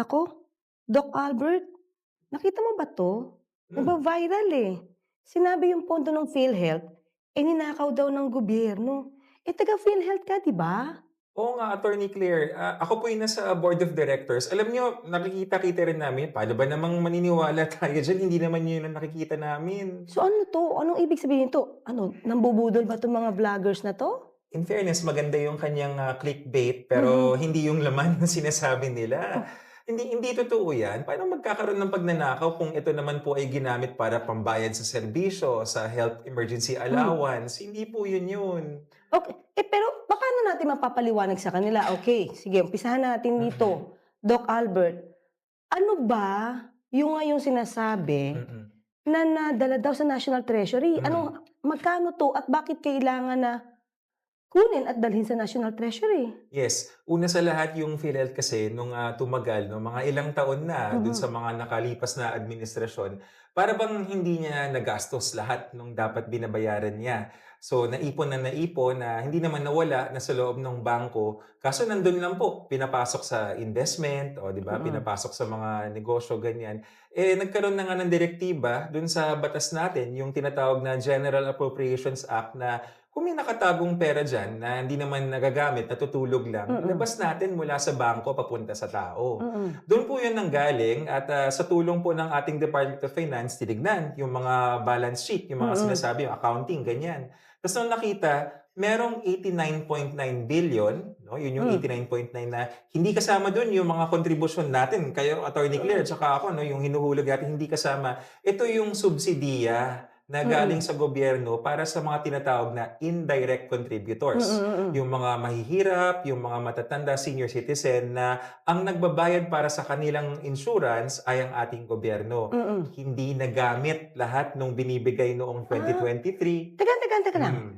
Naku, Doc Albert, nakita mo ba 'to? Hmm, Nagva-viral, eh. Sinabi yung pondo ng PhilHealth, eh, ninakaw daw ng gobyerno. Eh, taga-PhilHealth ka, 'di ba? oo nga, Attorney Claire. Ako po yung nasa board of directors. Alam niyo, nakikita-kita rin namin. Paano ba namang maniniwala tayo diyan, hindi naman yun ang nakikita namin. So ano 'to? Anong ibig sabihin nito? Ano, nambubudol ba 'tong mga vloggers na 'to? In fairness, maganda yung kanyang, clickbait, pero Mhm. hindi yung laman ng sinasabi nila. Oh, Hindi totoo yan. Paano magkakaroon ng pagnanakaw kung ito naman po ay ginamit para pambayad sa serbisyo, sa health emergency hmm. allowance? Hindi po yun yun. Okey. Eh, pero papaano natin mapapaliwanag sa kanila? Okey, sige umpisahan natin Mm, dito. Doc Albert, ano ba yung ngayong sinasabi mm, na nadala daw sa National Treasury? hmm. Magkano 'to at bakit kailangan na kunin at dalhin sa National Treasury? Yes. Una sa lahat yung PhilHealth kasi nung, tumagal 'no, mga ilang taon na dun sa Mhm. mga nakalipas na administrasyon, para bang hindi niya nagastos lahat nung dapat binabayaran niya. So, naipon na naipon na hindi naman nawala, nasa loob ng bangko, kaso nandun lang po, pinapasok sa investment o 'di ba, Mm. pinapasok sa mga negosyo, ganyan. Eh, nagkaroon na nga ng direktiba dun sa batas natin, yung tinatawag na General Appropriations Act na kung may nakatagong pera diyan na hindi naman nagagamit, natutulog lang, Mm. ilabas natin mula sa bangko papunta sa tao. Mm. Do'n po 'yun nanggaling at, sa tulong po ng ating Department of Finance, tinignan yung mga balance sheet, yung mga Mm. sinasabi, yung accounting, ganyan. Tapos nung nakita, merong 89.9 billion, 'no, 'yun yung Hmm. 89.9 na hindi kasama do'n yung mga kontribusyon natin, kayo, Attorney Claire, Mm. tsaka ako 'no, yung hinuhulog natin hindi kasama. Ito yung subsidiya na galing Mm. sa gobyerno para sa mga tinatawag na indirect Mm. contributors. Mm. Yung mga mahihirap, yung mga matatanda, senior citizen na ang nagbabayad para sa kanilang insurance ay ang ating gobyerno. Mm. Hindi nagamit lahat nung binibigay noong Ah, 2023. teka lang. Hmm,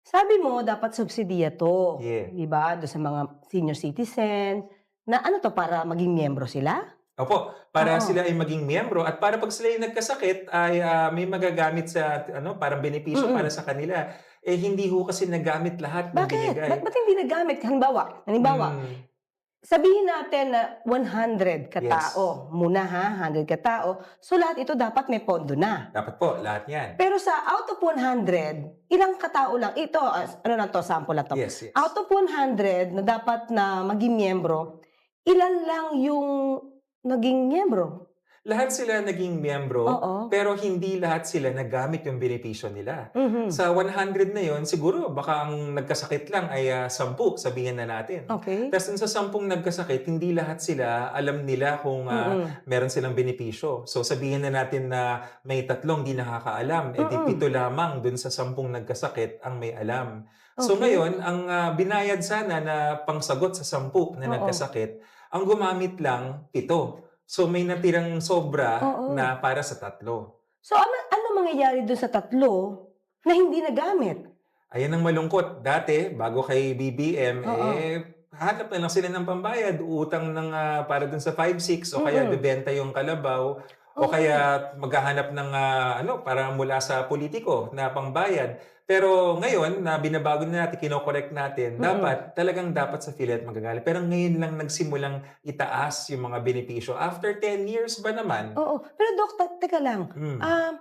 Sabi mo dapat subsidiya 'to, yeah. 'di ba, do sa mga senior citizen na ano 'to, para maging miyembro sila? Opo, para Oo. sila ay maging miyembro at para 'pag sila ay nagkasakit ay, may magagamit sa ano, parang benepisyo para Mm. sa kanila. Eh, hindi ho kasi nagamit lahat nung Bakit? Ba't binigay. hindi nagamit? Halimbawa, Hmm, sabihin natin na 100 yes. katao muna ha, 100 katao, so lahat ito dapat may pondo na. Dapat po, lahat 'yan. Pero sa out of 100, ilang katao lang ito, ano lang 'to, sample lang 'to. Yes, Out yes. of 100 na dapat na maging miyembro, ilan lang yung naging miyembro? Lahat sila naging miyembro, Oo. pero hindi lahat sila nagamit yung benepisyo nila. Mhm. Sa 100 na yon, siguro baka ang nagkasakit lang ay, 10, sabihin na natin. Okey. Ta's dun sa 10 nagkasakit, hindi lahat sila alam nila kung, Mm. meron silang benepisyo. So, sabihin na natin na may 3 di nakakaalam, eh, di 7 Mm. lamang dun sa 10 nagkasakit ang may alam. So, Okey. ngayon ang, binayad sana na pangsagot sa 10 na Oo. nagkasakit, ang gumamit lang 7. So, may natirang sobra Oo. na para sa 3. So ano mangyayari dun sa 3 na hindi nagamit? Ayan ang malungkot. Dati, bago kay BBM, Oo. hahanap na lang sila ng pambayad, uutang ng, para dun sa 5-6 o kaya Mm. bebenta yung kalabaw o Okey. kaya maghahanap ng, ano, para mula sa politiko na pangbayad. Pero ngayon na binabago na natin, kino-correct natin, Mm. dapat sa PhilHealth manggagaling. Pero ngayon lang nagsimulang itaas yung mga benepisyo. After 10 years ba naman? Oo. Pero Doc, teka lang, Hmm, um,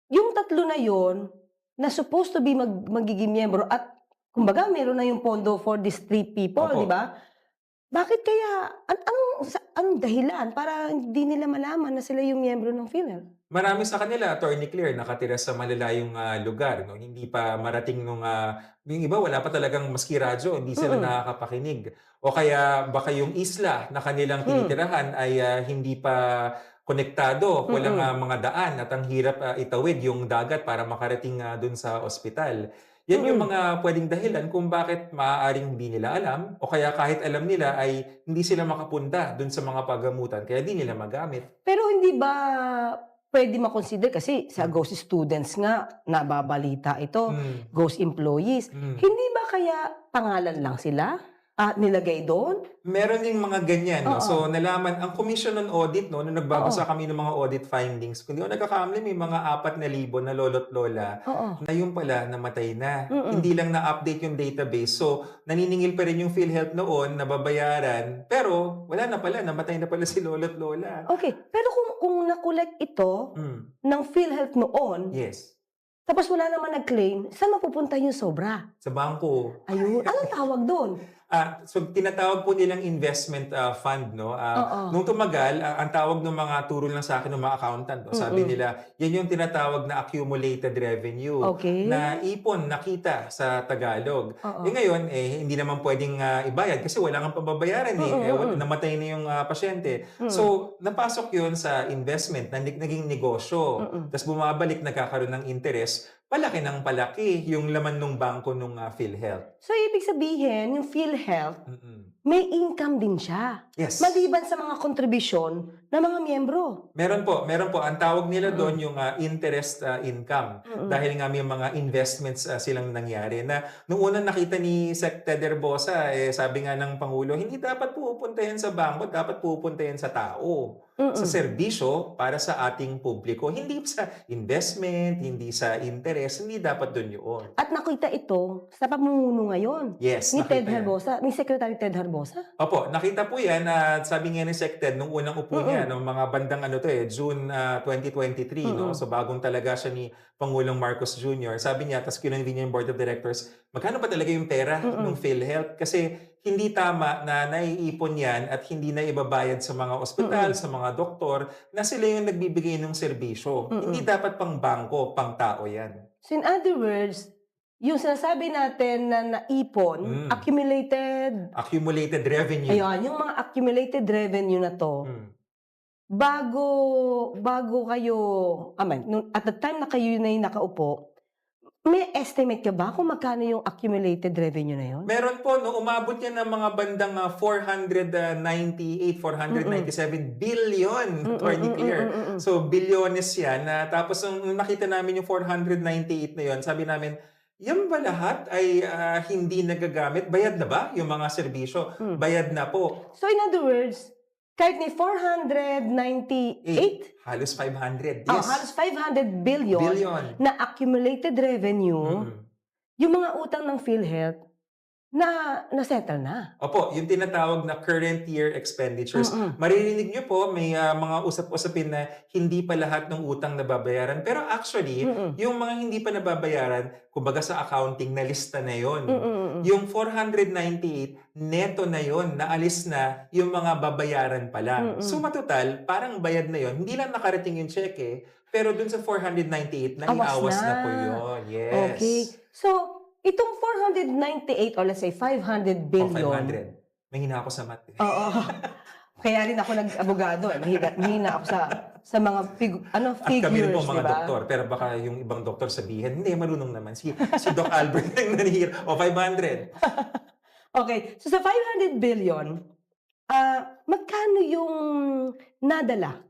yung 3 na yun, na supposed to be magiging miyembro at kumbaga meron na yung pondo for these 3 people, opo. 'di ba? Bakit kaya anong dahilan para hindi nila malaman na sila yung miyembro ng PhilHealth? Marami sa kanila, Attorney Claire, nakatira sa malalayong, lugar 'no, hindi pa marating nung, yung iba wala pa talagang maski radyo, hindi sila Mm. nakakapakinig. O kaya baka yung isla na kanilang Hmm. tinitirahan ay, hindi pa konektado, walang, Mm. mga daan at ang hirap, itawid yung dagat para makarating, dun sa ospital. Yan yung Mm. mga puwedeng dahilan kung bakit maaaring hindi nila alam o kaya kahit alam nila ay hindi sila makapunta dun sa mga pagamutan kaya di nila magamit. Pero hindi ba puwede ma-consider kasi sa Hmm, ghost students nga nababalita ito, hmm, ghost employees. hmm. Hindi ba kaya pangalan lang sila? nilagay doon? Meron ding mga ganyan, no? So, Oo. nalaman, ang Commission on Audit, no, nung nagbabasa Oo. kami ng mga audit findings, kung di ako nagkakamali, may mga 4,000 na lolo't lola Oo. na yung pala namatay na. Mm. Hindi lang na-update yung database. So, naniningil pa rin yung PhilHealth noon, nababayaran, pero wala na pala, namatay na pala si lolo't lola. Okay, pero kung na-collect ito Mm. ng PhilHealth noon, Yes. tapos wala naman nag-claim, saan mapupunta yung sobra? Sa bangko. Ayun, anong tawag doon? So tinatawag po nilang investment fund, no? Oo. Nung tumagal, ang tawag ng mga turo lang sa akin ng mga accountant, no? Sabi Mm. nila, yan yung tinatawag na accumulated revenue Okay. na ipon, nakita sa Tagalog. Oo. Ngayon, hindi naman pwedeng ibayad kasi wala kang pababayaran namatay na yung pasyente. Mm. So, napasok yun sa investment, naging negosyo. Mm. Tapos bumabalik, nagkakaroon ng interest, palaki ng palaki yung laman ng bangko ng PhilHealth. So, ibig sabihin, yung PhilHealth, Mm-mm. may income din siya. Yes. Maliban sa mga kontribusyon ng mga miyembro. Meron po. Ang tawag nila doon yung interest income. Mm. Dahil nga may mga investments silang nangyari na nung unang nakita ni Sec. Ted Herbosa, sabi nga ng Pangulo, hindi dapat pupunta yan sa bangko, dapat pupunta yan sa tao. Sa serbisyo para sa ating publiko. Hindi sa investment, hindi sa interest, hindi dapat doon yun. At nakita ito sa pamumuno ngayon Yes, ni Ted nakita yan. Herbosa, ni Secretary Ted Herbosa. Opo, nakita po yan at sabi nga ni Sec. Ted nung unang upo niya, no, mga bandang June 2023, no? So bagong talaga siya ni Pangulong Marcos Jr. Sabi niya, tapos kinonvene niya yung Board of Directors, magkano ba talaga yung pera ng PhilHealth? Kasi hindi tama na naiipon yan at hindi na ibabayad sa mga ospital, sa mga doktor, na sila yung nagbibigay ng serbisyo. Hindi dapat pang bangko, pang tao yan. So in other words, yung sinasabi natin na naipon, Accumulated revenue. ayun, yung mga accumulated revenue na to, bago kayo, at the time na kayo na yung nakaupo, may estimate ka ba kung magkano yung accumulated revenue na yun? Meron po, no, umabot yan ng mga bandang 498, 497 billion, Attorney Claire. So, bilyones yan. Tapos, nung nakita namin yung 498 na yun, sabi namin, yan ba lahat ay hindi nagagamit? Bayad na ba yung mga serbisyo? Bayad na po. So, in other words, kahit ni 498, Halos 500. Yes. halos 500 billion na accumulated revenue, yung mga utang ng PhilHealth na-settle na. Opo, yung tinatawag na current year expenditures. Maririnig nyo po, may mga usap-usapin na hindi pa lahat ng utang nababayaran. Pero actually, yung mga hindi pa nababayaran, kumbaga sa accounting, nalista na yon. Yung 498, neto na yon, naalis na yung mga babayaran pa lang. So matotal, parang bayad na yon. Hindi lang nakarating yung cheque, pero dun sa 498, naiawas na po yun. Yes. Okay. So, itong 498 or let's say 500 billion. 500. Mahina ako sa math. Oo. Kaya rin ako nag-abogado. Mahina ako sa mga figures, Kami rin po mga diba? doktor. Pero baka yung ibang doktor sabihin, hindi, marunong naman. Si Doc Albert ang nanihir. O, 500. Okay. So, sa 500 billion, magkano yung nadala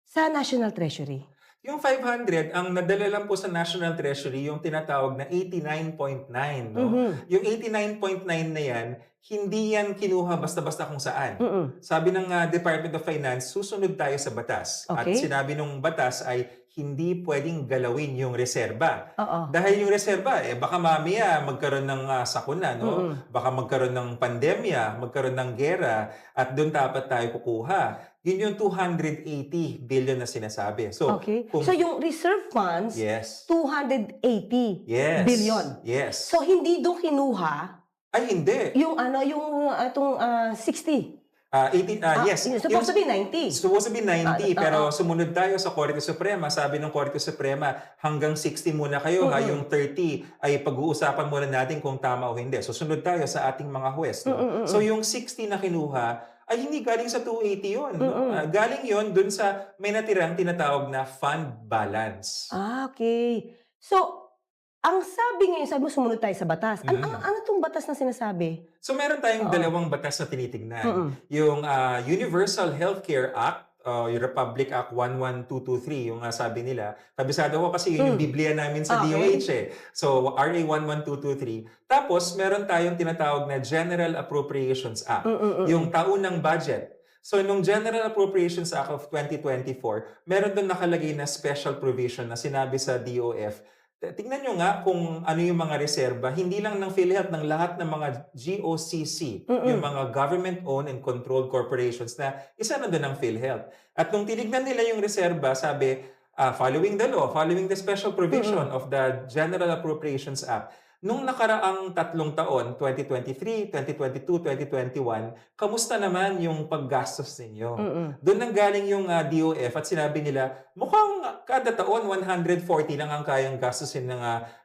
sa National Treasury? Yung 500, ang nadala lang po sa National Treasury, yung tinatawag na 89.9. No? Yung 89.9 na yan, hindi yan kinuha basta-basta kung saan. Sabi ng Department of Finance, susunod tayo sa batas. Okay. At sinabi ng batas ay hindi pwedeng galawin yung reserba. Oo. Dahil yung reserba, baka mamaya magkaroon ng sakuna, no? Baka magkaroon ng pandemya, magkaroon ng gera, at doon dapat tayo kukuha. Yun yung 280 billion na sinasabi. So, okay. So, yung reserve funds, yes. 280 Yes. billion. Yes. So, hindi doon kinuha Ay, hindi. yung itong 60. 18, yes. Supposed to be 90. Supposed to be 90, pero sumunod tayo sa Korte Suprema. Sabi ng Korte Suprema, hanggang 60 muna kayo, yung 30 ay pag-uusapan muna natin kung tama o hindi. Susunod tayo sa ating mga huwes. No? So yung 60 na kinuha, ay hindi galing sa 280 yun. Galing yun dun sa may natirang tinatawag na fund balance. Okay. So, ang sabi ngayon, sabi mo sumunod tayo sa batas. Ano tong batas na sinasabi? So meron tayong dalawang batas na tinitingnan. Yung Universal Healthcare Act yung Republic Act 11223, yung sabi nila. Kabisado ko kasi yun yung Biblia namin sa DOH eh. So, RA 11223. Tapos, meron tayong tinatawag na General Appropriations Act, yung taunang budget. So, nung General Appropriations Act of 2024, meron doon nakalagay na special provision na sinabi sa DOF. Tingnan nyo nga kung ano yung mga reserba, hindi lang ng PhilHealth, ng lahat ng mga GOCC, yung mga government-owned and controlled corporations na isa na doon ng PhilHealth. At nung tinignan nila yung reserba, sabi, following the law, following the special provision of the General Appropriations Act, nung nakaraang 3 taon, 2023, 2022, 2021, kamusta naman yung paggastos ninyo? Doon nang galing yung DOF at sinabi nila, mukhang kada taon 140 lang ang kayang gastusin ng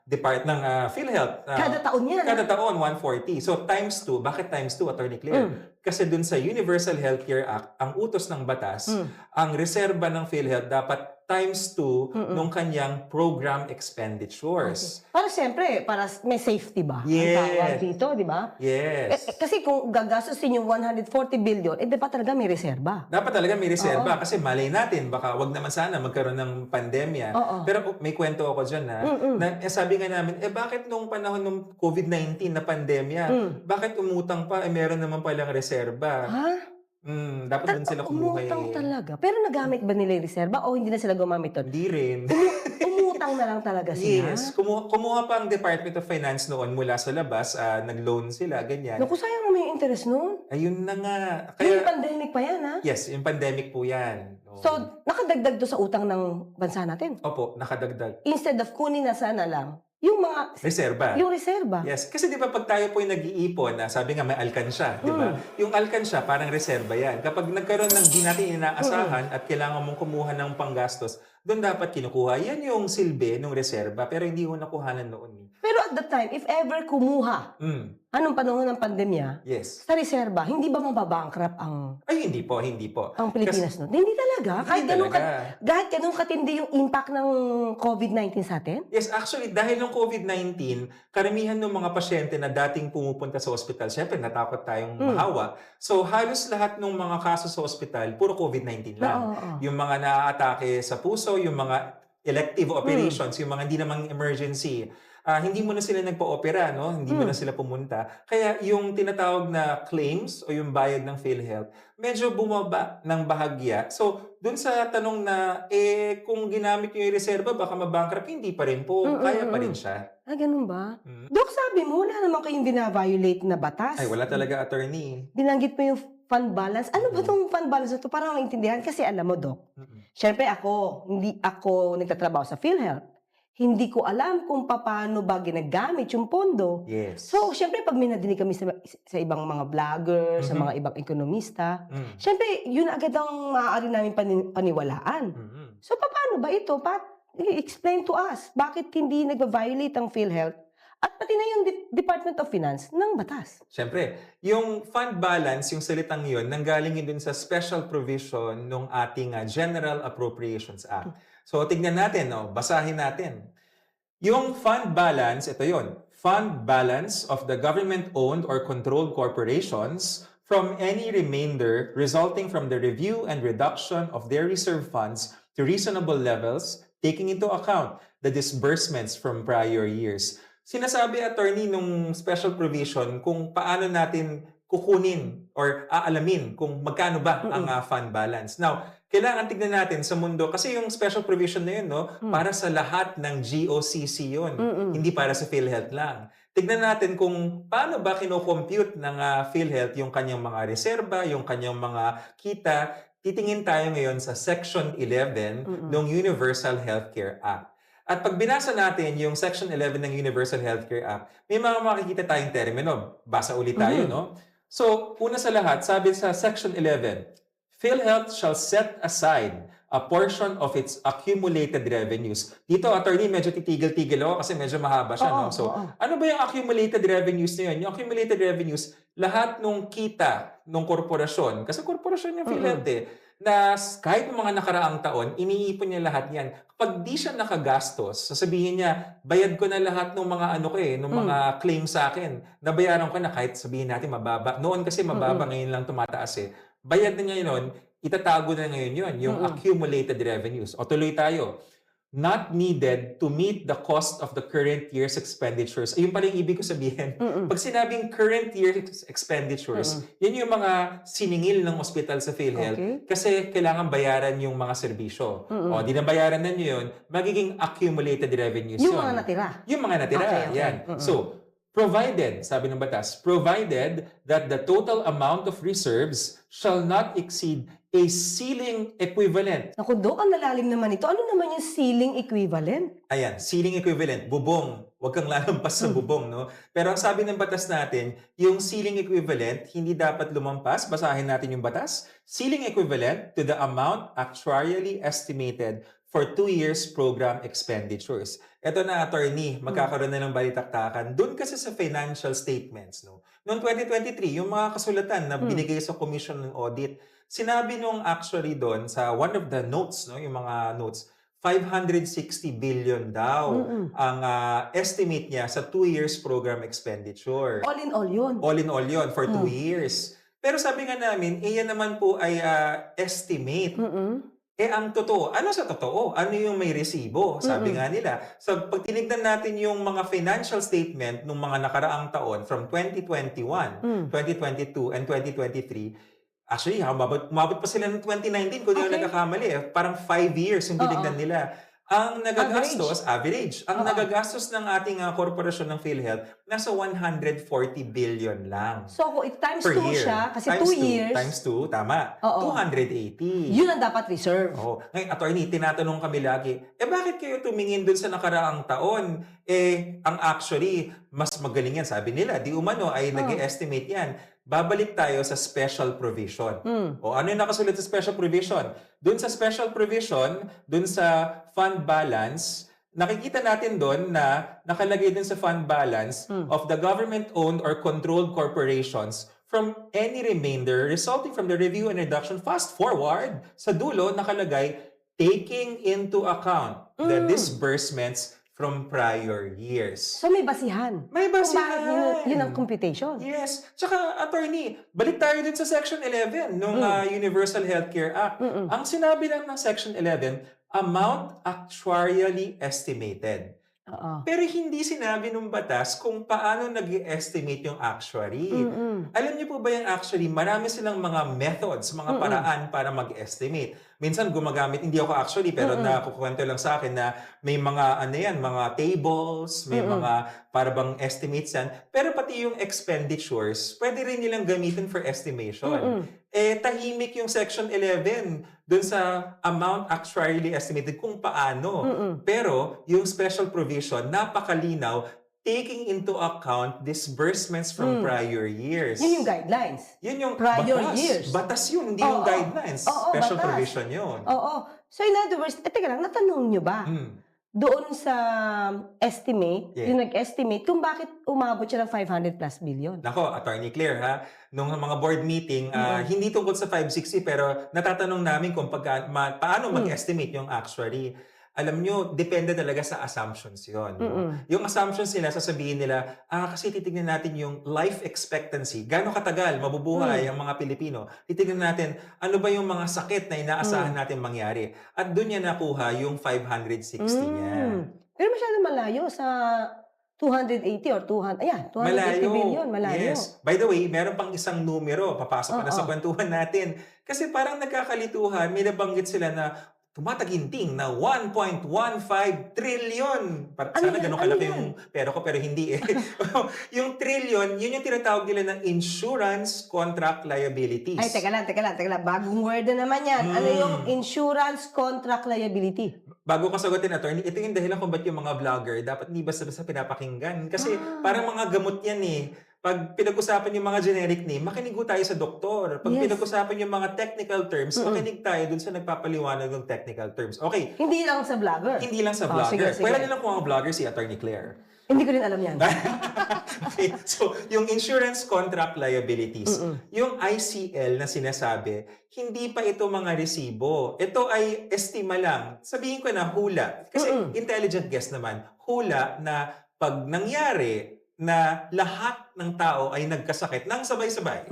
ng PhilHealth. Kada taon yan? Kada taon, 140. So times 2. Bakit times 2, Attorney Claire? Kasi doon sa Universal Healthcare Act, ang utos ng batas, ang reserba ng PhilHealth dapat times 2 nung kanyang program expenditures. Okay. Para siyempre, para may safety ba? Yes. Ang tawag dito, di ba? Yes. Kasi kung gagastusin yung 140 billion, dapat talaga may reserba. Dapat talaga may reserba kasi malay natin, baka wag naman sana magkaroon ng pandemya. Pero may kwento ako dyan na sabi nga namin, bakit nung panahon ng COVID-19 na pandemya, bakit umutang pa, meron naman palang reserba? Ha? Dapat dun sila kumuha Umutang talaga. Pero nagamit ba nila yung reserba o hindi na sila gumamit doon? Hindi rin. Umutang na lang talaga sila? Yes. Kumuha pa ang Department of Finance noon mula sa labas, nag-loan sila, ganyan. Naku, sayang naman yung interest noon. Ayun na nga. Yung pandemic pa yan, ha? Yes, yung pandemic po yan. So, nakadagdag to sa utang ng bansa natin? Opo, nakadagdag. Instead of kunin na sana lang, yung mga... Reserba. Yung reserba. Yes. Kasi di ba pag tayo po yung nag-iipon, sabi nga may alkansya, di ba? Yung alkansya, parang reserba yan. Kapag nagkaroon ng di natin inaasahan at kailangan mong kumuha ng panggastos, doon dapat kinukuha. Yan yung silbi ng reserba, pero hindi ko nakuhanan noon. Pero at that time, if ever kumuha, anong panahon ng pandemya, yes, sa reserba, hindi ba mababankrupt ang... Ay, hindi po. Ang Pilipinas noon? Hindi talaga. Kahit ganun katindi yung impact ng COVID-19 sa atin? Yes, actually, dahil ng COVID-19, karamihan ng mga pasyente na dating pumupunta sa ospital, syempre natakot tayong mahawa. So, halos lahat ng mga kaso sa ospital, puro COVID-19 lang. Yung mga naaatake sa puso, yung mga elective operations, yung mga hindi namang emergency, hindi mo na sila nagpa-opera, no? Hindi mo na sila pumunta. Kaya yung tinatawag na claims o yung bayad ng PhilHealth, medyo bumaba ng bahagya. So, dun sa tanong na, kung ginamit nyo yung reserba, baka mabankrupt, hindi pa rin po. Kaya pa rin siya. Ganun ba? Dok, sabi mo, wala naman kayong bina-violate na batas. Ay, wala talaga, attorney. Binanggit mo yung fund balance. Ano ba itong fund balance na ito? Para maintindihan. Kasi alam mo, Dok, syempre hindi ako nagtatrabaho sa PhilHealth. Hindi ko alam kung paano ba ginagamit yung pondo. Yes. So, syempre, pag may nadinig kami sa ibang mga vlogger, sa mga ibang ekonomista, syempre, yun agad ang maaari namin paniwalaan. So, paano ba ito? Explain to us, bakit hindi nag-violate ang PhilHealth at pati na yung Department of Finance ng batas? Syempre, yung fund balance, yung salitang yun, nanggaling yun dun sa special provision ng ating General Appropriations Act. So, tignan natin, basahin natin. Yung fund balance, ito yun. Fund balance of the government-owned or controlled corporations from any remainder resulting from the review and reduction of their reserve funds to reasonable levels, taking into account the disbursements from prior years. Sinasabi, attorney, nung special provision kung paano natin kukunin or aalamin kung magkano ba ang fund balance. Now, kailangan tignan natin sa mundo kasi yung special provision na yun, para sa lahat ng GOCC yun. Hindi para sa PhilHealth lang. Tignan natin kung paano ba kino-compute ng PhilHealth yung kanyang mga reserba, yung kanyang mga kita. Titingin tayo ngayon sa Section 11 ng Universal Healthcare Act. At pag binasa natin yung Section 11 ng Universal Healthcare Act, may mga makikita tayong termino. Basa ulit tayo, no? So, una sa lahat, sabi sa Section 11, PhilHealth shall set aside a portion of its accumulated revenues. Dito, attorney, medyo titigil-tigil ako kasi medyo mahaba siya, no? So, ano ba yung accumulated revenues na yun? Yung accumulated revenues, lahat nung kita ng korporasyon, kasi korporasyon yung PhilHealth na kahit mga nakaraang taon, iniipon niya lahat yan. Kapag di siya nakagastos, sasabihin niya, bayad ko na lahat ng mga ng mga claim sa akin. Nabayaran ko na kahit sabihin natin mababa. Noon kasi mababa, ngayon lang tumataas Bayad na niya yun, itatago na ngayon yun, yung accumulated revenues. O tuloy tayo. Not needed to meet the cost of the current year's expenditures. Ayun pala yung ibig ko sabihin. Pag sinabing current year's expenditures, yan yung mga siningil ng ospital sa PhilHealth kasi kailangan bayaran yung mga serbisyo. O, di na bayaran na nyo yun, magiging accumulated revenues Yung yun. mga natira. Yung mga natira, yan. So, provided, sabi ng batas, provided that the total amount of reserves shall not exceed a ceiling equivalent. Naku, Dok, ang lalalim naman ito. Ano naman yung ceiling equivalent? Ayan, ceiling equivalent, bubong. Huwag kang lalampas sa bubong, no? Pero ang sabi ng batas natin, yung ceiling equivalent, hindi dapat lumampas. Basahin natin yung batas. Ceiling equivalent to the amount actuarially estimated for 2 years program expenditures. Ito na, attorney, magkakaroon na ng balitaktakan. Doon kasi sa financial statements, no? Noong 2023, yung mga kasulatan na binigay sa Commission ng Audit, sinabi nung actually doon sa one of the notes, no, yung mga notes, 560 billion daw ang estimate niya sa 2 years program expenditure. All in all yun. All in all yun for 2 years. Pero sabi nga namin, yan naman po ay estimate. Ang totoo, ano sa totoo? Ano yung may resibo? Sabi nga nila. So, pag tinignan natin yung mga financial statement ng mga nakaraang taon from 2021, 2022, and 2023, actually, umabot pa sila ng 2019 kung di ako nagkakamali. Parang 5 years yung tinignan nila. Ang nagagastos, average. Ang nagagastos ng ating korporasyon ng PhilHealth, nasa 140 billion lang. So, times per 2 year. siya, kasi Times 2 years. Times 2, tama. 280. Yun ang dapat reserve. Ngayon, attorney, tinatanong kami lagi, bakit kayo tumingin dun sa nakaraang taon? Ang actually, mas magaling yan, sabi nila. Di umano ay nag-estimate yan. Babalik tayo sa special provision. Ano yung nakasulat sa special provision? Doon sa special provision, doon sa fund balance, nakikita natin doon na nakalagay din sa fund balance of the government-owned or controlled corporations from any remainder resulting from the review and reduction. Fast forward, sa dulo nakalagay, taking into account the disbursements from prior years. So may basihan. May basihan. Kung bakit yun ang computation. Yes. Tsaka, attorney, balik tayo din sa Section 11 ng Universal Healthcare Act. Ang sinabi lang ng Section 11, amount actuarially estimated. Pero hindi sinabi ng batas kung paano nag-estimate yung actuary. Alam niyo po ba yung actuary, marami silang mga methods, mga paraan para mag-estimate. Minsan gumagamit, hindi ako actually, pero nakukwento lang sa akin na may mga, mga tables, may mga parabang estimates yan. Pero pati yung expenditures, pwede rin nilang gamitin for estimation. Tahimik yung Section 11 dun sa amount actuarially estimated kung paano. Pero yung special provision, napakalinaw, taking into account disbursements from prior years. Yun yung guidelines. Yun yung prior batas. years. Batas yun, hindi yung guidelines. Special batas. provision yun. So in other words, teka lang, natanong nyo ba? Doon sa estimate, yung nag-estimate, kung bakit umabot siya ng 500 plus billion. Nako, Attorney Claire, ha? Nung mga board meeting, hindi tungkol sa 560, pero natatanong namin kung paano mag-estimate yung actuary. Alam nyo, depende talaga sa assumptions yun. Yung assumptions nila, sasabihin nila, kasi titignan natin yung life expectancy. Gano'ng katagal mabubuhay ang mga Pilipino. Titignan natin, ano ba yung mga sakit na inaasahan natin mangyari. At doon niya nakuha yung 560 niya. Pero masyado malayo sa 280 or 280 billion. Malayo. Yes. By the way, meron pang isang numero. Papasok pa na sa kwentuhan natin. Kasi parang nagkakalituhan, may nabanggit sila na tumataginting na 1.15 trillion. Sana ganun kalaki yung pera ko, pero hindi yung trillion, yun yung tinatawag nila ng insurance contract liabilities. Ay, teka lang. Bagong word na naman yan. Ano yung insurance contract liability? Bago ka sagutin, attorney, ito yung dahilan kung ba't yung mga vlogger dapat hindi basta-basta pinapakinggan. Kasi parang mga gamot yan eh. Pag pinag-usapan yung mga generic name, makinig ko tayo sa doktor. Pag pinag-usapan yung mga technical terms, makinig tayo dun sa nagpapaliwanag ng technical terms. Okay. Hindi lang sa vlogger. Hindi lang sa vlogger. Sige. Pwede nilang kung ang vlogger si Attorney Claire. Hindi ko rin alam yan. Okay. So, yung insurance contract liabilities, yung ICL na sinasabi, hindi pa ito mga resibo. Ito ay estima lang. Sabihin ko na hula. Kasi intelligent guess naman, hula na pag nangyari na lahat ng tao ay nagkasakit ng sabay-sabay.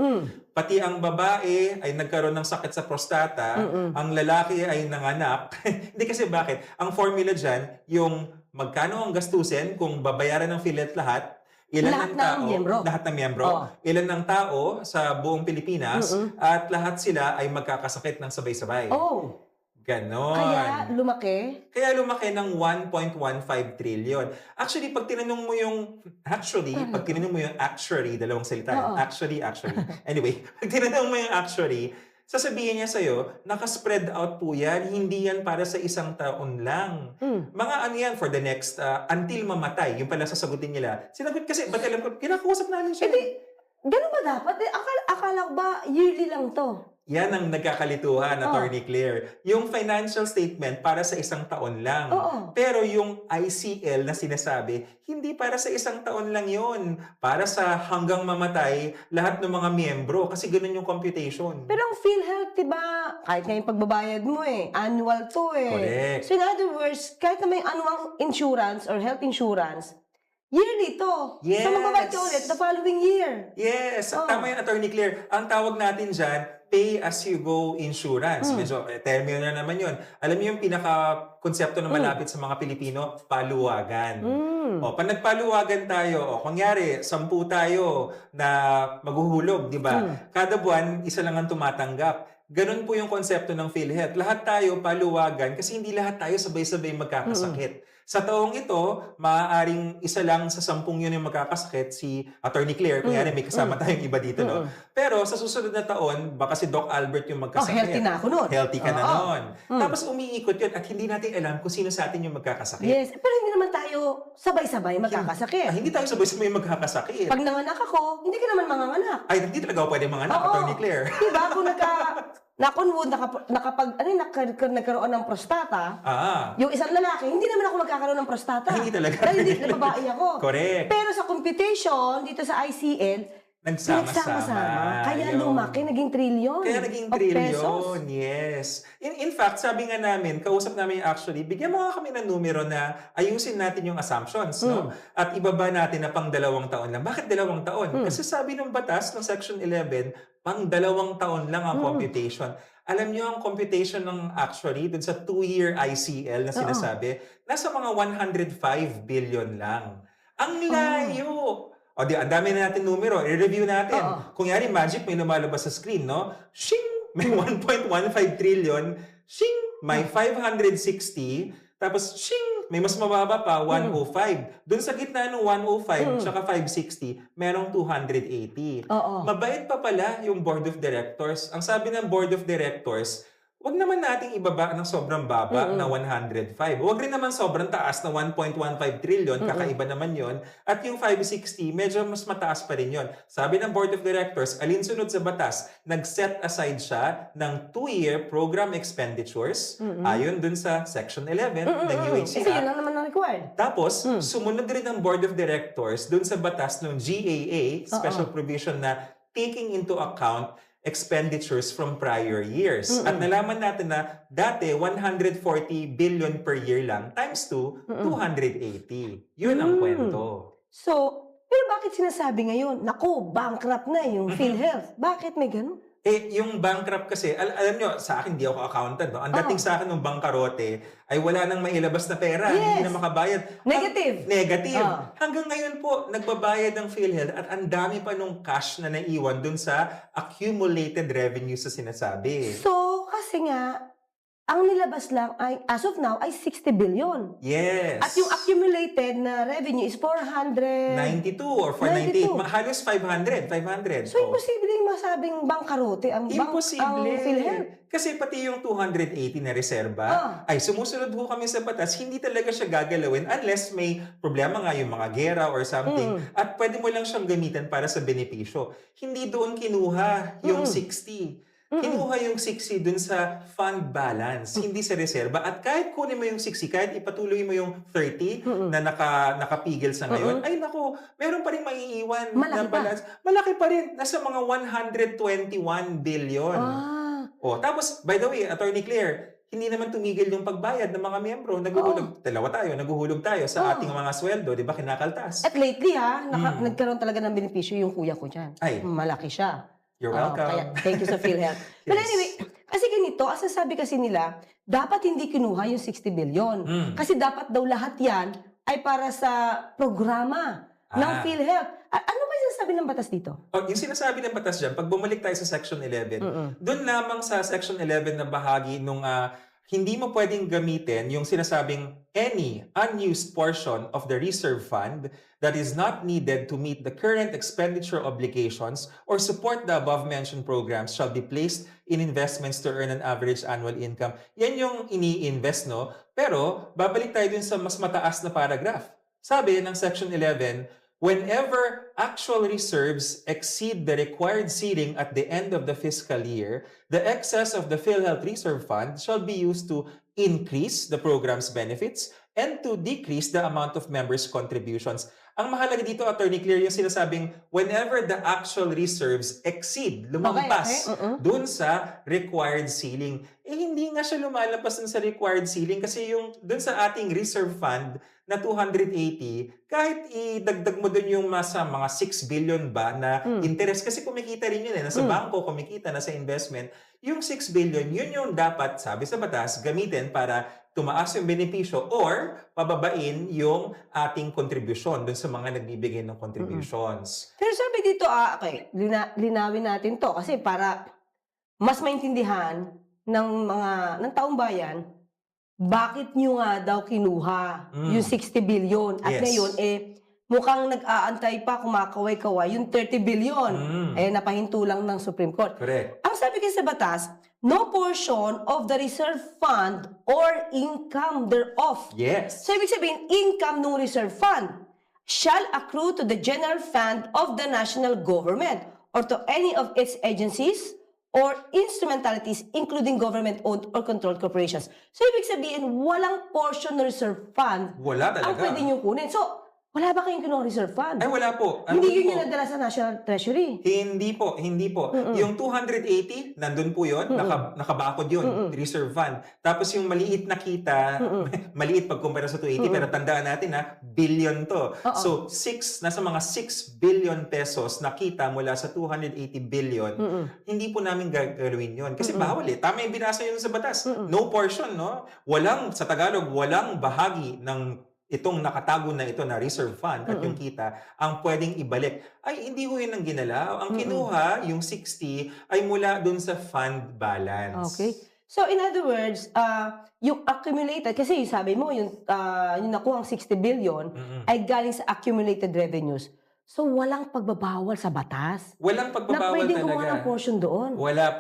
Pati ang babae ay nagkaroon ng sakit sa prostata, ang lalaki ay nanganak. Hindi kasi bakit? Ang formula dyan, yung magkano ang gastusin kung babayaran ng PhilHealth lahat, Lahat ng miyembro. lahat ng miyembro, ilan ng tao sa buong Pilipinas, at lahat sila ay magkakasakit ng sabay-sabay. Oh, Ganon. kaya lumaki. Kaya lumaki ng 1.15 trillion. Actually, pag tinanong mo yung actuary, dalawang salita. Oo. Actually. Anyway, pag tinanong mo yung actuary, sasabihin niya sa'yo, naka-spread out po yan, hindi yan para sa isang taon lang. Mga ano yan for the next, until mamatay, yung pala sasagutin nila. Sinagot kasi, ba't alam ko, kinakausap namin siya. Ganun ba dapat? Akala ko ba yearly lang to? Yan ang nagkakalituhan, Attorney Claire. Yung financial statement para sa isang taon lang. Oo. Pero yung ICL na sinasabi, hindi para sa isang taon lang yun. Para sa hanggang mamatay, lahat ng mga miyembro. Kasi ganun yung computation. Pero ang PhilHealth, diba, kahit nga yung pagbabayad mo annual to Correct. So in other words, kahit na may annual insurance or health insurance, yearly to. Yes. So magbabayad ka ulit the following year. Yes, tama yan, Attorney Claire. Ang tawag natin dyan, pay-as-you-go insurance. Medyo termino na naman yun. Alam niyo yung pinaka-konsepto na malapit sa mga Pilipino? Paluwagan. O, pag nagpaluwagan tayo, kunyari, 10 tayo na maghuhulog, di ba? Kada buwan, isa lang ang tumatanggap. Ganun po yung konsepto ng PhilHealth. Lahat tayo paluwagan kasi hindi lahat tayo sabay-sabay magkakasakit. Sa taong ito, maaaring isa lang sa 10 yun yung magkakasakit, si Attorney Claire. Kunyari, may kasama tayong iba dito, no? Pero sa susunod na taon, baka si Doc Albert yung magkasakit. Healthy na ako nun. Healthy ka na nun. Tapos umiikot yun at hindi natin alam kung sino sa atin yung magkakasakit. Yes, pero hindi naman tayo sabay-sabay magkakasakit. Hindi tayo sabay-sabay magkakasakit. Pag nanganak ako, hindi ka naman manganganak. Ay, hindi talaga ako pwede manganak, Attorney Claire. Diba? Kung nagkaroon ng prostata, yung isang lalaki, hindi naman ako magkakaroon ng prostata. Hindi talaga. Dahil hindi na babae ako. Correct. Pero sa computation, dito sa ICL, nagsama-sama. Kaya lumaki, naging trillion. Kaya naging trillion, yes. In fact, sabi nga namin, kausap namin actually, bigyan mo nga kami ng numero na ayusin natin yung assumptions, no? At ibaba natin na pang 2 taon lang. Bakit 2 taon? Kasi sabi ng batas ng Section 11, pang 2 taon lang ang computation. Alam niyo ang computation ng actually dun sa 2-year ICL na sinasabi, nasa mga 105 billion lang. Ang layo! O di, ang dami na natin numero. I-review natin. Kung yari, magic, may lumalabas sa screen, no? Shing! May 1.15 trillion. Shing! May 560. Tapos, shing! May mas mababa pa, 105. Doon sa gitna ng 105 tsaka 560, merong 280. Mabait pa pala yung Board of Directors. Ang sabi ng Board of Directors, wag naman nating ibaba ng sobrang baba na 105. Wag rin naman sobrang taas na 1.15 trillion, kakaiba naman yon. At yung 560, medyo mas mataas pa rin yon. Sabi ng Board of Directors, alinsunod sa batas, nag-set aside siya ng 2-year program expenditures, ayon dun sa Section 11 ng UHC Kasi yun lang naman ang required. Tapos, sumunod rin ang Board of Directors dun sa batas ng GAA, special provision na taking into account expenditures from prior years. At nalaman natin na dati 140 billion per year lang times 2, 280. Yun ang kwento. So, pero bakit sinasabi ngayon, naku, bankrupt na yung PhilHealth? Bakit may ganun? Yung bankrupt kasi, alam nyo, sa akin, di ako accountant. No? Ang dating sa akin ng bangkarote ay wala nang mailabas na pera. Hindi na makabayad. Negative. Negative. Hanggang ngayon po, nagbabayad ng PhilHealth at ang dami pa nung cash na naiwan dun sa accumulated revenue sa sinasabi. So, kasi nga, ang nilabas lang ay, as of now, ay 60 billion. Yes. At yung accumulated na revenue is 492 or 498. Halos 500. So, imposible yung masabing bangkarote ang PhilHealth. Kasi pati yung 280 na reserba, ay sumusunod ho kami sa batas, hindi talaga siya gagalawin unless may problema nga yung mga gera or something. At pwede mo lang siyang gamitan para sa benepisyo. Hindi doon kinuha yung 60. Kinuha yung 60 dun sa fund balance, hindi sa reserba. At kahit kunin mo yung 60, kahit ipatuloy mo yung 30 na nakapigil sa ngayon, ay naku, meron pa rin maiiwan na balance. Malaki pa rin. Nasa mga 121 billion. Tapos, by the way, Attorney Claire, hindi naman tumigil yung pagbayad ng mga miyembro. Oo. Naguhulog tayo sa ating Oo. mga sweldo, 'di ba, kinakaltas. At lately Mm. nagkaroon talaga ng benepisyo yung kuya ko diyan. Ay, Malaki siya. you're Oo, kaya welcome. thank you sa PhilHealth. But Yes. anyway, kasi ganito, ang sasabi kasi nila, dapat hindi kinuha yung 60 billion. Hmm. Kasi dapat daw lahat yan ay para sa programa ng Ah. PhilHealth. Ano ba yung sinasabi ng batas dito? Oh, yung sinasabi ng batas diyan, 'pag bumalik tayo sa Section 11, Mm. do'n lamang sa Section 11 na bahagi nung, hindi mo puwedeng gamitin yung sinasabing any unused portion of the reserve fund that is not needed to meet the current expenditure obligations or support the above-mentioned programs shall be placed in investments to earn an average annual income. Yan yung ini-invest, no? Pero babalik tayo dun sa mas mataas na paragraph. Sabi ng Section 11, whenever actual reserves exceed the required ceiling at the end of the fiscal year, the excess of the PhilHealth Reserve Fund shall be used to increase the program's benefits and to decrease the amount of members' contributions. Ang mahalaga dito, Attorney Claire, yung sinasabing whenever the actual reserves exceed, lumampas Okay. dun sa required ceiling. Hindi nga siya lumalabas dun sa required ceiling kasi yung dun sa ating reserve fund na 280, kahit idagdag mo dun yung mga 6 billion ba na interest, kasi kumikita rin yun nasa bangko, kumikita, nasa investment, yung 6 billion, yun yung dapat, sabi sa batas, gamitin para tumaas yung benepisyo or pababain yung ating kontribusyon dun sa mga nagbibigay ng contributions. Pero sabi dito, okay, linawin natin to kasi para mas maintindihan ng taong bayan, bakit nyo nga daw kinuha yung 60 billion at Yes. ngayon mukhang nag-aantay pa, kumakaway-kaway yung 30 billion napahinto lang ng Supreme Court. Correct. Ang sabi kasi sa batas, no portion of the reserve fund or income thereof. Yes. So ibig sabihin, income ng reserve fund shall accrue to the general fund of the national government or to any of its agencies or instrumentalities including government-owned or controlled corporations. So ibig sabihin, walang portion ng reserve fund Wala ang talaga. pwede nyo kunin. So, wala ba kayong kinuha reserve fund? Ay, wala po. Hindi yun po. yung nadala sa National Treasury. Hindi po. Yung 280, nandun po yun, nakabakod yun, reserve fund. Tapos yung maliit na kita, maliit pagkumpara sa 280, pero tandaan natin billion to. So, nasa mga 6 billion pesos na kita mula sa 280 billion, hindi po namin gagawin yun. Kasi bawal eh. Tama yung binasa yun sa batas. No portion, no? Sa Tagalog, walang bahagi ng itong nakatago na ito na reserve fund at yung kita ang pwedeng ibalik. Ay, hindi ko yun ang ginalaw. Ang kinuha, yung 60, ay mula dun sa fund balance. Okay. So, in other words, yung accumulated, kasi yung sabi mo, yung nakuha ang 60 billion ay galing sa accumulated revenues. So, walang pagbabawal sa batas Walang na pagbabawal pwedeng kumuha ng talaga. portion doon. Wala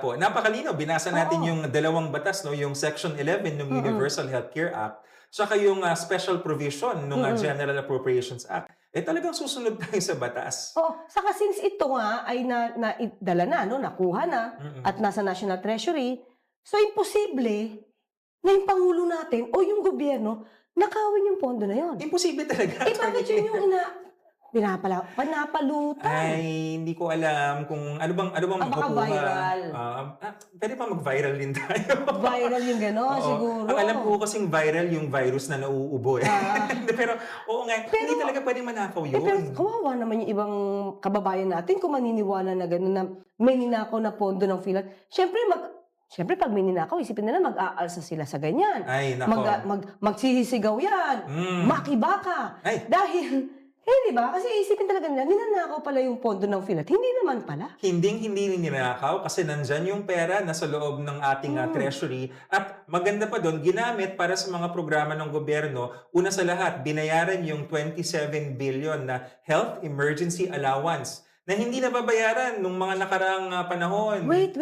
po. Napakalino. Binasa natin Oo. yung dalawang batas, no? Yung Section 11 ng Universal Healthcare Act, saka yung special provision ng General Appropriations Act. Talagang susunod tayo sa batas. Saka since ito nga ay naidala na, no, nakuha na, at nasa National Treasury, so imposible na yung Pangulo natin o yung gobyerno nakawin yung pondo na yon. Imposible talaga. Bakit yun yung pinapalutan? Ay, hindi ko alam kung ano bang Baka makukuha. viral. Pwede pa mag-viral din tayo. Viral yung gano'n, Oo. siguro. Ang alam ko kasing viral yung virus na nauubo eh. Pero oo nga, hindi talaga pwedeng manakaw yun. Pero kawawa naman yung ibang kababayan natin kung maniniwala na gano'n na may ninakaw na pondo ng PhilHealth. Siyempre, pag may ninakaw, isipin nila mag-aalsa sila sa ganyan. Ay, nako. Magsisisigaw yan. Makibaka. Ay. Dahil, di ba? Kasi isipin talaga nila, ninanakaw pala yung pondo ng PhilHealth. Hindi naman pala. Hindi ninakaw kasi nandyan yung pera na sa loob ng ating treasury at maganda pa doon, ginamit para sa mga programa ng gobyerno. Una sa lahat, binayaran yung 27 billion na health emergency allowance na hindi nababayaran nung mga nakaraang panahon. Wait.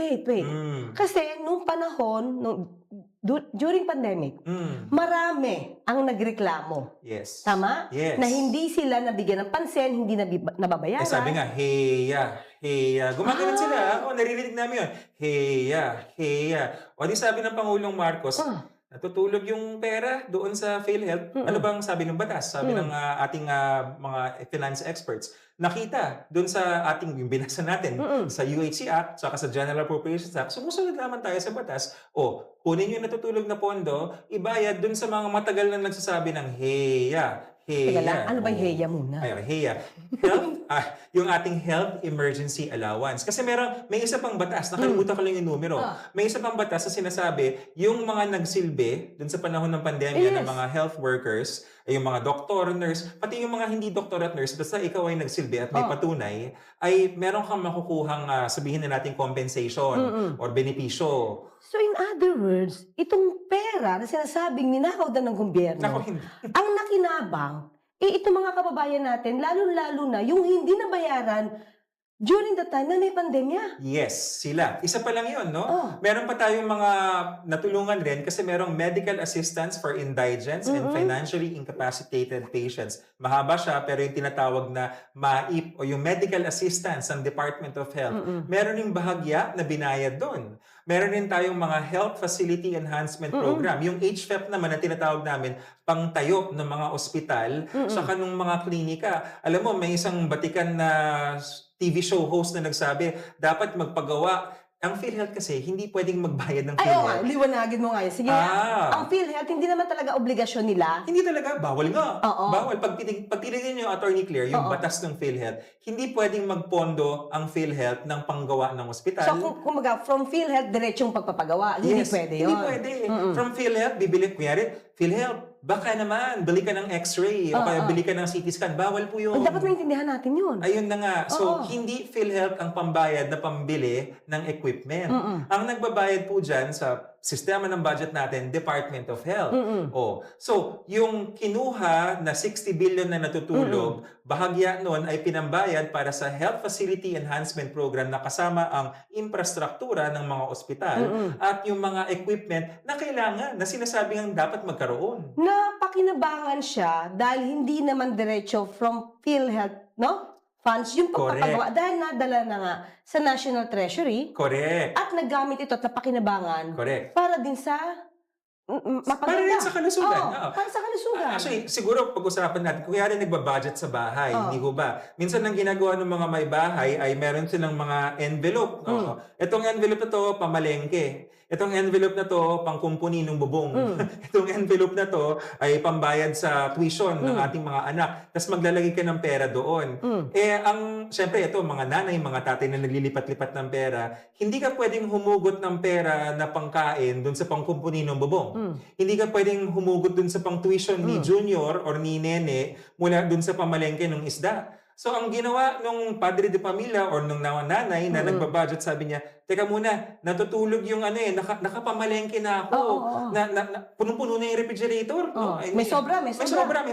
Kasi nung panahon, during pandemic, marami ang nagreklamo. Yes. Tama? Yes. Na hindi sila nabigyan ng pansin, hindi nababayaran. Sabi nga, heya. Gumagano'n sila. Naririnig namin yun. Heya. O di sabi ng Pangulong Marcos, natutulog yung pera doon sa PhilHealth. Ano Mm. bang sabi ng batas? Sabi ng ating mga finance experts. Nakita doon sa ating yung binasa natin Mm. sa UHC Act saka sa General Appropriations Act, sumusunod naman tayo sa batas. O, kunin yung natutulog na pondo, ibayad doon sa mga matagal na nagsasabi ng heya, Teka lang, heya. ano ba yung O, heya muna? ay, heya. Yung ating Health Emergency Allowance. Kasi may isa pang batas, nakalimutan ko lang yung numero. May isa pang batas na sinasabi, yung mga nagsilbi dun sa panahon ng pandemya ng Yes. mga health workers, yung mga doktor, nurse, pati yung mga hindi doktor at nurse, basta ikaw ay nagsilbi at may patunay, ay meron kang makukuhang, sabihin na natin, compensation or benepisyo. So in other words, itong pera na sinasabing ninakaw daw ng gobyerno, Nako, hindi. ang nakinabang, itong mga kababayan natin, lalo-lalo na yung hindi nabayaran during the time na may pandemya. Yes, sila. Isa pa lang yun, no? Oh. Meron pa tayong mga natulungan rin kasi merong medical assistance for indigents and financially incapacitated patients. Mahaba siya, pero yung tinatawag na MAIP o yung medical assistance ng Department of Health, meron yung bahagya na binayad doon. Meron din tayong mga Health Facility Enhancement Program. Yung HFEP naman na tinatawag namin, pangtayo ng mga ospital, saka ng mga klinika. Alam mo, may isang batikan na TV show host na nagsabi, dapat magpagawa. Ang PhilHealth kasi, hindi pwedeng magbayad ng Ay, oo nga, PhilHealth. liwanagin mo nga yun. Sige, ang PhilHealth, hindi naman talaga obligasyon nila. Hindi talaga, bawal nga. Oo. Bawal. Pag tinignan niyo yung Attorney Claire, yung batas ng PhilHealth, hindi pwedeng magpondo ang PhilHealth ng panggawa ng ospital. So, kumbaga, from PhilHealth, diretsong pagpapagawa. Hindi pwede yun. Hindi pwede. From PhilHealth, bibili, kunyari, PhilHealth, baka naman, bili ka ng x-ray o kaya bili ka ng CT scan. Bawal po yun. Dapat maintindihan natin yun. Ayun na nga. So, hindi PhilHealth ang pambayad na pambili ng equipment. Ang nagbabayad po dyan sa sistema ng budget natin, Department of Health. So, yung kinuha na 60 billion na natutulog, bahagya nun ay pinambayad para sa Health Facility Enhancement Program na kasama ang infrastruktura ng mga ospital at yung mga equipment na kailangan, na sinasabing ang dapat magkaroon. Napakinabangan siya dahil hindi naman diretso from PhilHealth, no? Funds yung pagpapagawa dahil nadala na nga sa National Treasury Correct. at naggamit ito at napakinabangan Correct. para din sa mapaganda. Para rin sa kalusugan. Oo, para sa kalusugan. Actually, siguro pag-usapan natin, kung yari nagbabudget sa bahay, hindi ko ba? Minsan ang ginagawa ng mga may bahay ay meron silang mga envelope. Itong envelope na to, pamalengke. Itong envelope na to, pangkumpuni ng bubong. Itong envelope na to ay pambayad sa tuition ng ating mga anak. Tapos maglalagay ka ng pera doon. Syempre ito, mga nanay, mga tatay na naglilipat-lipat ng pera, hindi ka pwedeng humugot ng pera na pangkain doon sa pangkumpuni ng bubong. Hindi ka pwedeng humugot dun sa pang-tuition ni Junior or ni Nene mula dun sa pamalengke ng isda. So, ang ginawa nung padre de pamilya or nung nanay na nagbabudget, sabi niya, teka muna, natutulog yung nakapamalengke na ako. Punong-puno na yung refrigerator. No? May sobra. May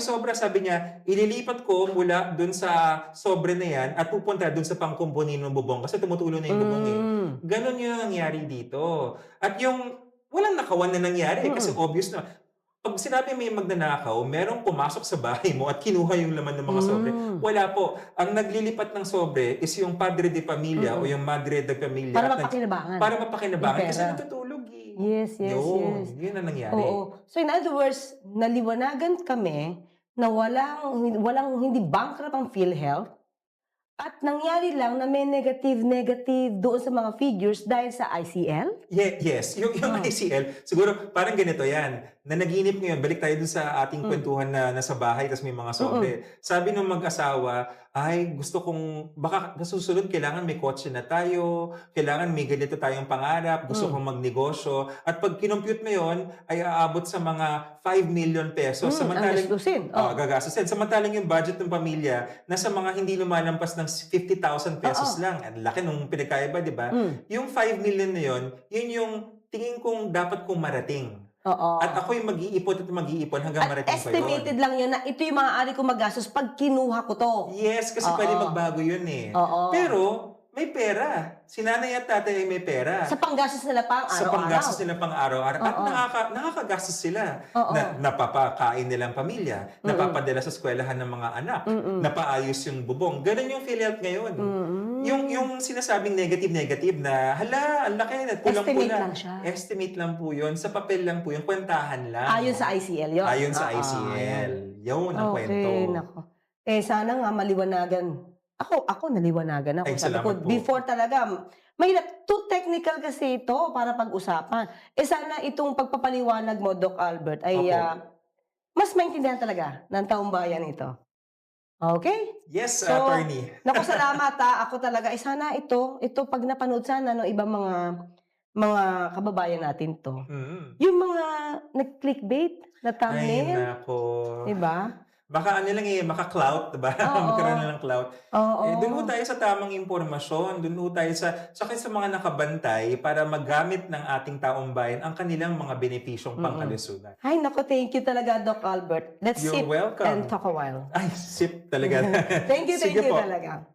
sobra. Sabi niya, ililipat ko mula dun sa sobre na yan at pupunta dun sa pangkumpuni ng bubong kasi tumutulo na yung bubong eh. Ganon yung nangyari dito. At yung walang nakawan na nangyari kasi obvious na. Pag sinabi may magnanakaw, merong pumasok sa bahay mo at kinuha yung laman ng mga sobre. Wala po. Ang naglilipat ng sobre is yung padre de pamilya o yung madre de pamilya. Para mapakinabangan. Para mapakinabangan kasi Pera. natutulog eh. Yes. Yun ang nangyari. Oo. So in other words, naliwanagan kami na walang hindi bankrupt ang PhilHealth at nangyari lang na may negative doon sa mga figures dahil sa ICL? Yes. Yung ICL, siguro parang ganito yan. Nanaginip ngayon, balik tayo dun sa ating kwentuhan na nasa bahay tapos may mga sobre. Sabi ng mag-asawa, ay gusto kong, baka susunod kailangan may kotse na tayo, kailangan may ganito tayong pangarap, gusto kong magnegosyo. At pag kinompute mo yun, ay aabot sa mga 5 million pesos. Samantalang, gagastusin. Samantalang yung budget ng pamilya, nasa mga hindi lumalampas ng 50,000 pesos lang. Ang laki nung pinagkaiba, di ba? Yung 5 million na yun, yun yung tingin kong dapat kong marating. At ako'y mag-iipon hanggang marating ko yun. Estimated lang yun na ito yung maaari kong magastos pag kinuha ko to. Yes, kasi pwede magbago yun eh. Pero, may pera. Si nanay at tatay ay may pera. Sa panggastos nila pang araw-araw. Sa panggastos nila pang araw-araw. At nakakagastos sila. Napapakain nilang pamilya. Napapadala sa eskwelahan ng mga anak. Napaayos yung bubong. Ganun yung PhilHealth ngayon. Yung sinasabing negative na, hala, ang laki, at Estimate kulang-kulang. lang siya. Estimate lang po yun. Sa papel lang po yun. Kwentahan lang. Ayon sa ICL yun? Ayon sa Oo, ICL. ayan. Yun ang kwento. Okay, naku. Sana nga maliwanagan. Ako naliwanagan ako. Ay, Sabi ko, salamat po. before talaga, mahirap. Too technical kasi ito para pag-usapan. Sana itong pagpapaliwanag mo, Doc Albert, ay Opo. mas maintindihan talaga ng taong bayan ito. Okay? Yes, So, attorney. naku, salamat Ako talaga, sana ito pag napanood sana ng ibang mga kababayan natin to. Yung mga nag-clickbait na Ay, thumbnail, nako. diba? Baka maka-clout, diba? Oo. Magkaroon na ng clout. Oo. Doon ho tayo sa tamang impormasyon. Doon ho tayo sa mga nakabantay para magamit ng ating taong bayan ang kanilang mga benepisyong pangkalusugan. Ay, naku, thank you talaga, Doc Albert. Let's You're sit welcome. and talk a while. Ay, sip talaga. Thank you Sige po. talaga.